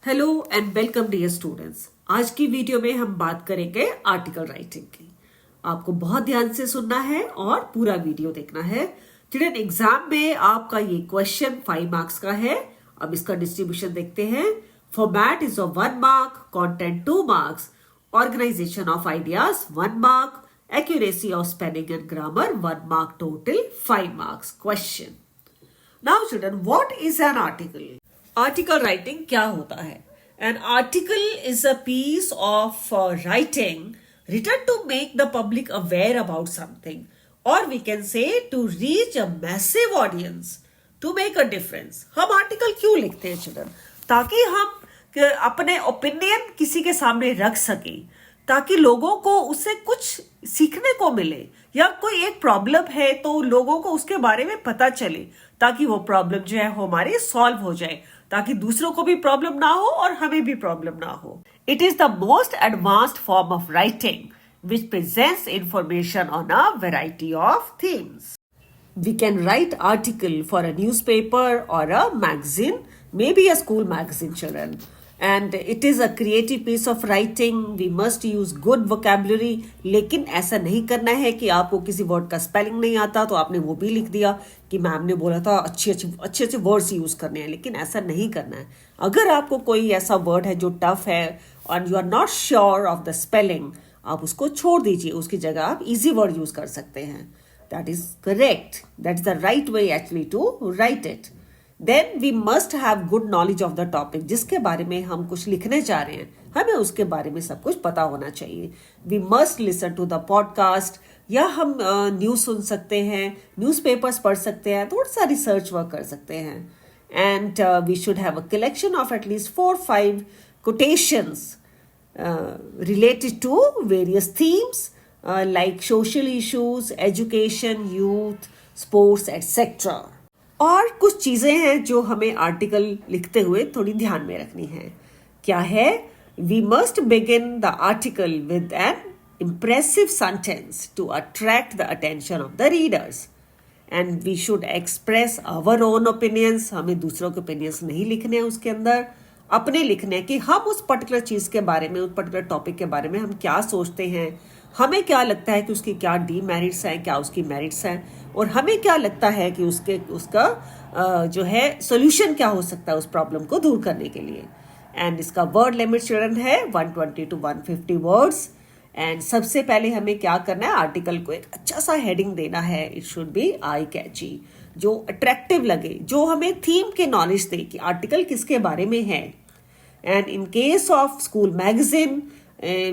Hello and welcome dear students. आज की video में हम बात करेंगे आर्टिकल राइटिंग की। आपको बहुत ध्यान से सुनना है और पूरा वीडियो देखना है। चिल्ड्रन, एग्जाम में आपका ये क्वेश्चन 5 मार्क्स का है। अब इसका डिस्ट्रीब्यूशन देखते हैं। Format is of 1 mark, content 2 marks, organisation of ideas 1 mark, accuracy of spelling and grammar 1 mark, total 5 marks question. Now children, what is an article? Article writing क्या होता है? An article is a piece of writing written to make the public aware about something, or we can say to reach a massive audience, to make a difference. हम article क्यों लिखते हैं children? ताकि हम अपने ओपिनियन किसी के सामने रख सके, ताकि लोगों को उससे कुछ सीखने को मिले, या कोई एक प्रॉब्लम है तो लोगों को उसके बारे में पता चले, ताकि वो प्रॉब्लम जो है हमारी सॉल्व हो जाए, ताकि दूसरों को भी प्रॉब्लम ना हो और हमें भी प्रॉब्लम ना हो। It is the most advanced form of writing which presents information on a variety of themes. We can write article for a newspaper or a magazine, maybe a school magazine, children. And it is a creative piece of writing. We must use good vocabulary. लेकिन ऐसा नहीं करना है कि आपको किसी word का spelling नहीं आता तो आपने वो भी लिख दिया कि मैम ने बोला था अच्छे वर्ड्स यूज करने हैं, लेकिन ऐसा नहीं करना है। अगर आपको कोई ऐसा वर्ड है जो टफ है और you are not sure of the spelling, आप उसको छोड़ दीजिए, उसकी जगह आप इजी वर्ड यूज कर सकते हैं। That is correct, that is the right way actually to write it. Then we must have good knowledge of the topic. जिसके बारे में हम कुछ लिखने जा रहे हैं हमें उसके बारे में सब कुछ पता होना चाहिए। We must listen to the podcast, या हम न्यूज सुन सकते हैं, न्यूज़पेपर्स पढ़ सकते हैं, थोड़ा सा रिसर्च वर्क कर सकते हैं। And we should have a collection of at least 4-5 quotations related to various themes like social issues, education, youth, sports, etc. और कुछ चीजें हैं जो हमें आर्टिकल लिखते हुए थोड़ी ध्यान में रखनी है। क्या है? We must begin the article with an impressive sentence to attract the attention of the readers. And we should express our own opinions. हमें दूसरों के opinions नहीं लिखने हैं उसके अंदर, अपने लिखने कि हम उस पर्टिकुलर चीज के बारे में, उस पर्टिकुलर टॉपिक के बारे में हम क्या सोचते हैं, हमें क्या लगता है कि उसकी क्या डीमेरिट्स हैं, क्या उसकी मेरिट्स हैं, और हमें क्या लगता है कि उसका जो है सोल्यूशन क्या हो सकता है उस प्रॉब्लम को दूर करने के लिए। एंड इसका वर्ड लिमिट चिल्ड्रन है 120 to 150 वर्ड्स। एंड सबसे पहले हमें क्या करना है, आर्टिकल को एक अच्छा सा हेडिंग देना है। इट शुड बी आई कैची, जो अट्रैक्टिव लगे, जो हमें थीम के नॉलेज दे कि आर्टिकल किसके बारे में है। And in case of school magazine,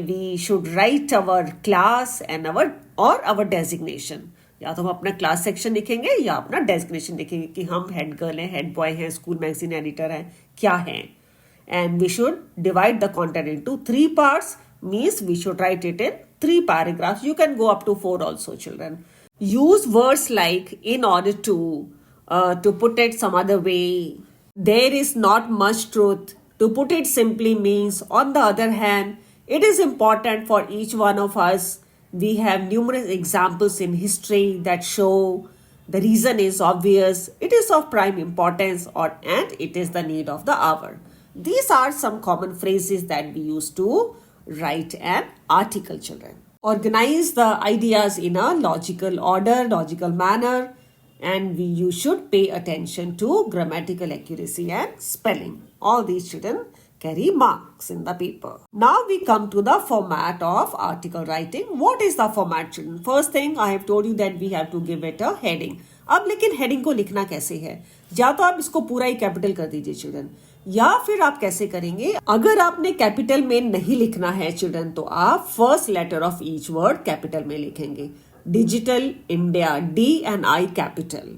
we should write our class and our designation. या तो हम अपना क्लास सेक्शन लिखेंगे या अपना डेजिग्नेशन लिखेंगे कि हम हेड गर्ल हैं, हेड बॉय हैं, स्कूल मैगजीन एडिटर हैं, क्या हैं। And we should divide the content into 3 parts. Means we should write it in 3 paragraphs. You can go up to 4 also, children. Use words like in order to put it some other way. There is not much truth. To put it simply means, on the other hand, it is important for each one of us. We have numerous examples in history that show the reason is obvious. It is of prime importance, and it is the need of the hour. These are some common phrases that we use to write an article, children. Organize the ideas in a logical order, logical manner. And you should pay attention to grammatical accuracy and spelling. All these children carry marks in the paper. Now we come to the format of article writing. What is the format, children? First thing, I have told you that we have to give it a heading. अब लेकिन heading को लिखना कैसे है? या तो आप इसको पूरा ही कैपिटल कर दीजिए चिल्ड्रन, या फिर आप कैसे करेंगे? अगर आपने कैपिटल में नहीं लिखना है चिल्ड्रन, तो आप first letter of each word capital में लिखेंगे। Digital India, D&I capital.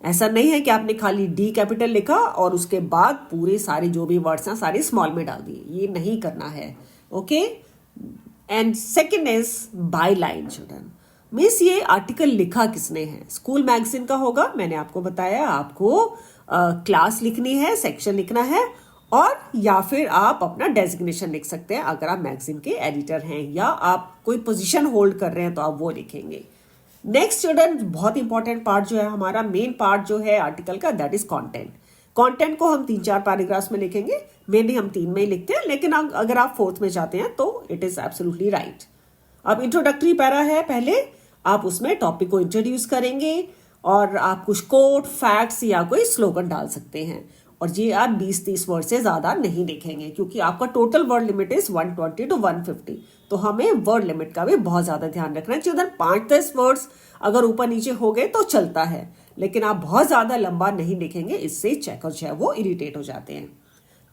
ऐसा नहीं है कि आपने खाली D कैपिटल लिखा और उसके बाद पूरे सारे जो भी वर्ड्स हैं सारे स्मॉल में डाल दिए, ये नहीं करना है। Okay. And second is by line children. Means ये आर्टिकल लिखा किसने है? स्कूल मैगजीन का होगा। मैंने आपको बताया आपको क्लास लिखनी है, सेक्शन लिखना है, और या फिर आप अपना डेजिग्नेशन लिख सकते हैं अगर आप मैगजीन के एडिटर हैं, या आप कोई पोजीशन होल्ड कर रहे हैं तो आप वो लिखेंगे। नेक्स्ट चिल्ड्रन, बहुत इंपॉर्टेंट पार्ट जो है हमारा, मेन पार्ट जो है आर्टिकल का, दैट इज कंटेंट। कंटेंट को हम 3-4 पैराग्राफ्स में लिखेंगे, मेनली हम 3 में ही लिखते हैं, लेकिन अगर आप 4th में जाते हैं तो इट इज एब्सोल्युटली राइट। अब इंट्रोडक्टरी पैरा है, पहले आप उसमें टॉपिक को इंट्रोड्यूस करेंगे और आप कुछ कोट, फैक्ट्स या कोई स्लोगन डाल सकते हैं। और ये आप 20-30 वर्ड से ज्यादा नहीं लिखेंगे, क्योंकि आपका total word limit is 120 to 150। तो हमें वर्ड लिमिट का भी बहुत ज्यादा ध्यान रखना है। उधर 5-10 वर्ड्स अगर ऊपर नीचे हो गए तो चलता है, लेकिन आप बहुत ज्यादा लंबा नहीं लिखेंगे, इससे चेकर जो है वो इरिटेट हो जाते हैं।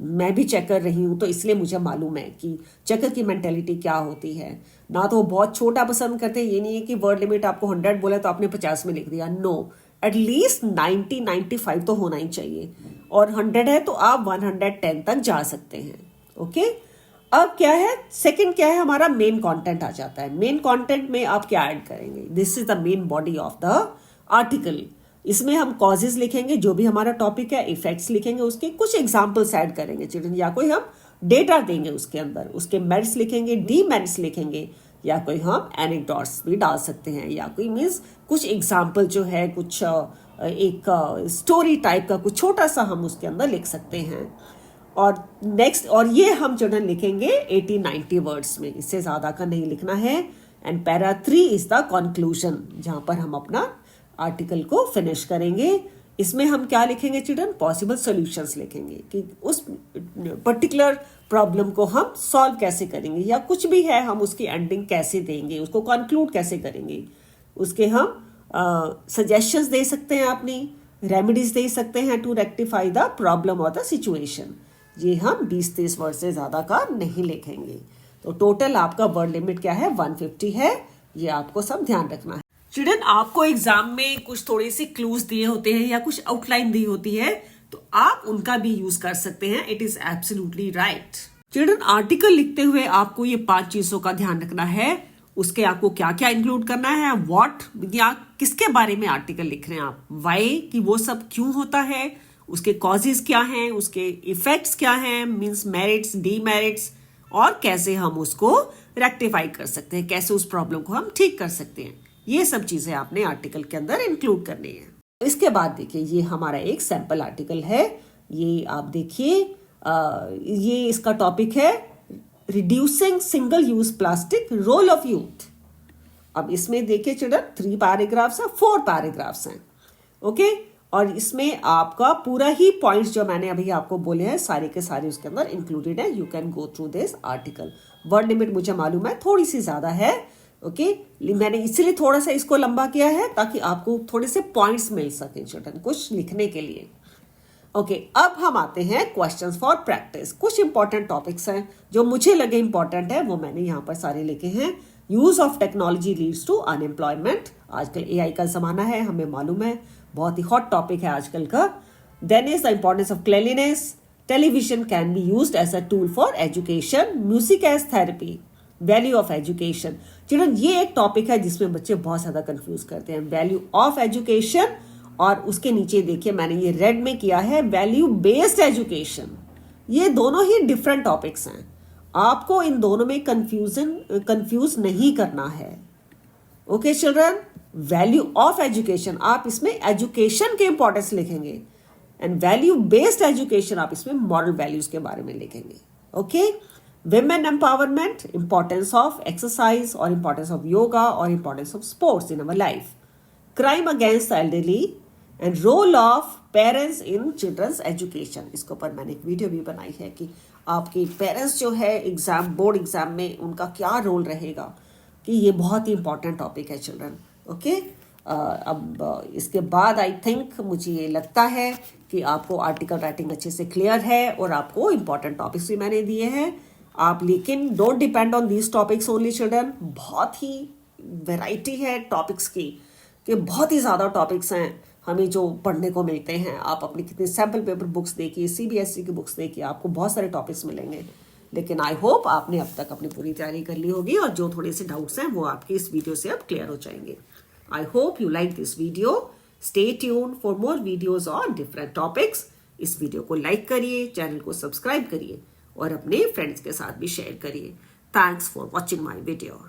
मैं भी चेक कर रही हूं, तो इसलिए मुझे मालूम है कि चेकर की मेंटेलिटी क्या होती है। ना तो वो बहुत छोटा पसंद करते हैं, ये नहीं है कि वर्ड लिमिट आपको 100 बोला तो आपने 50 में लिख दिया, नो, एटलीस्ट 90-95 तो होना ही चाहिए, और 100 है तो आप 110 तक जा सकते हैं। ओके, अब क्या है, सेकंड क्या है, हमारा मेन कंटेंट आ जाता है। मेन कंटेंट में आप क्या ऐड करेंगे, this is the main body of the article. इसमें हम कॉजेज लिखेंगे, जो भी हमारा टॉपिक है, इफेक्ट्स लिखेंगे, उसके कुछ एग्जाम्पल्स ऐड करेंगे चिल्ड्रन, या कोई हम डेटा देंगे उसके अंदर, उसके मेरिट्स लिखेंगे, डीमेरिट्स लिखेंगे, या कोई हम एनेक्डोट्स भी डाल सकते हैं, या कोई मीन्स कुछ एग्जाम्पल जो है, कुछ एक स्टोरी टाइप का कुछ छोटा सा हम उसके अंदर लिख सकते हैं। और नेक्स्ट, और ये हम चिल्ड्रन लिखेंगे 80-90 वर्ड्स में, इससे ज्यादा का नहीं लिखना है। And para 3 is the conclusion, जहां पर हम अपना आर्टिकल को फिनिश करेंगे। इसमें हम क्या लिखेंगे चिल्ड्रन, पॉसिबल सॉल्यूशंस लिखेंगे कि उस पर्टिकुलर प्रॉब्लम को हम सॉल्व कैसे करेंगे, या कुछ भी है हम उसकी एंडिंग कैसे देंगे, उसको कंक्लूड कैसे करेंगे, उसके हम सजेशंस दे सकते हैं, अपनी रेमेडीज दे सकते हैं टू रेक्टिफाई द प्रॉब्लम और द सिचुएशन। ये हम 20-30 वर्ड से ज्यादा का नहीं लिखेंगे। तो टोटल आपका वर्ड लिमिट क्या है, 150 है, ये आपको सब ध्यान रखना है। चिल्ड्रन, आपको एग्जाम में कुछ थोड़े से क्लूज दिए होते हैं या कुछ आउटलाइन दी होती है, तो आप उनका भी यूज कर सकते हैं, it is absolutely right. Children, article लिखते हुए आपको ये 5 चीजों का ध्यान रखना है। उसके आपको क्या क्या इंक्लूड करना है, व्हाट, या किसके बारे में आर्टिकल लिख रहे हैं आप, व्हाई, कि वो सब क्यों होता है, उसके कॉजेज क्या हैं, उसके इफेक्ट्स क्या हैं, मींस मेरिट्स, डीमेरिट्स, और कैसे हम उसको रेक्टिफाई कर सकते हैं, कैसे उस प्रॉब्लम को हम ठीक कर सकते हैं। ये सब चीजें आपने आर्टिकल के अंदर इंक्लूड करनी है। इसके बाद देखिए, ये हमारा एक सैंपल आर्टिकल है, ये आप देखिए, ये इसका टॉपिक है reducing single use plastic, role of youth. अब इसमें देखिए चिल्ड्रन, 3 पैराग्राफ्स हैं, 4 पैराग्राफ्स हैं, ओके। और इसमें आपका पूरा ही पॉइंट्स जो मैंने अभी आपको बोले हैं, सारे के सारे उसके अंदर इंक्लूडेड है। You can go through this article. Word limit मुझे मालूम है थोड़ी सी ज्यादा है, ओके, मैंने इसलिए थोड़ा सा इसको लंबा किया है ताकि आपको थोड़े से पॉइंट्स मिल सके चिल्ड्रन कुछ लिखने के लिए। ओके, अब हम आते हैं क्वेश्चंस फॉर प्रैक्टिस। कुछ इंपॉर्टेंट टॉपिक्स हैं जो मुझे लगे इंपॉर्टेंट है, वो मैंने यहाँ पर सारे लिखे हैं। Use of technology leads to unemployment, आजकल एआई का जमाना है, हमें मालूम है, बहुत ही हॉट टॉपिक है आजकल का। Then is the importance of cleanliness, television can be used as a tool for education, music as therapy, value of education. Children, ये एक टॉपिक है जिसमें बच्चे बहुत ज्यादा कंफ्यूज करते हैं, वैल्यू ऑफ एजुकेशन, और उसके नीचे देखिए मैंने ये रेड में किया है वैल्यू बेस्ड एजुकेशन। ये दोनों ही डिफरेंट टॉपिक्स हैं, आपको इन दोनों में कंफ्यूज नहीं करना है। Okay children, value of education, आप इसमें एजुकेशन के इंपॉर्टेंस लिखेंगे, एंड वैल्यू बेस्ड एजुकेशन आप इसमें मॉरल वैल्यूज के बारे में लिखेंगे। Okay, women empowerment, importance of exercise और इंपॉर्टेंस ऑफ योगा और importance of sports in our life, crime against the elderly and role of parents in children's education. इसके ऊपर मैंने एक वीडियो भी बनाई है कि आपके पेरेंट्स जो है एग्जाम, बोर्ड एग्जाम में उनका क्या रोल रहेगा, कि ये बहुत ही इंपॉर्टेंट टॉपिक है चिल्ड्रन। ओके, अब इसके बाद आई थिंक मुझे ये लगता है कि आपको आर्टिकल राइटिंग अच्छे से क्लियर है, और आपको इंपॉर्टेंट टॉपिक्स भी मैंने दिए हैं आप, लेकिन don't depend on these topics only children. बहुत ही वैरायटी है टॉपिक्स की, कि बहुत ही ज़्यादा टॉपिक्स हैं हमें जो पढ़ने को मिलते हैं। आप अपनी कितने सैम्पल पेपर बुक्स देखिए, सीबीएसई की बुक्स देखिए, आपको बहुत सारे टॉपिक्स मिलेंगे। लेकिन आई होप आपने अब तक अपनी पूरी तैयारी कर ली होगी, और जो थोड़े से डाउट्स हैं वो आपके इस वीडियो से अब क्लियर हो जाएंगे। I hope you like this video. Stay tuned for more videos on different topics. इस वीडियो को लाइक करिए, चैनल को सब्सक्राइब करिए, और अपने फ्रेंड्स के साथ भी शेयर करिए। Thanks for watching my video.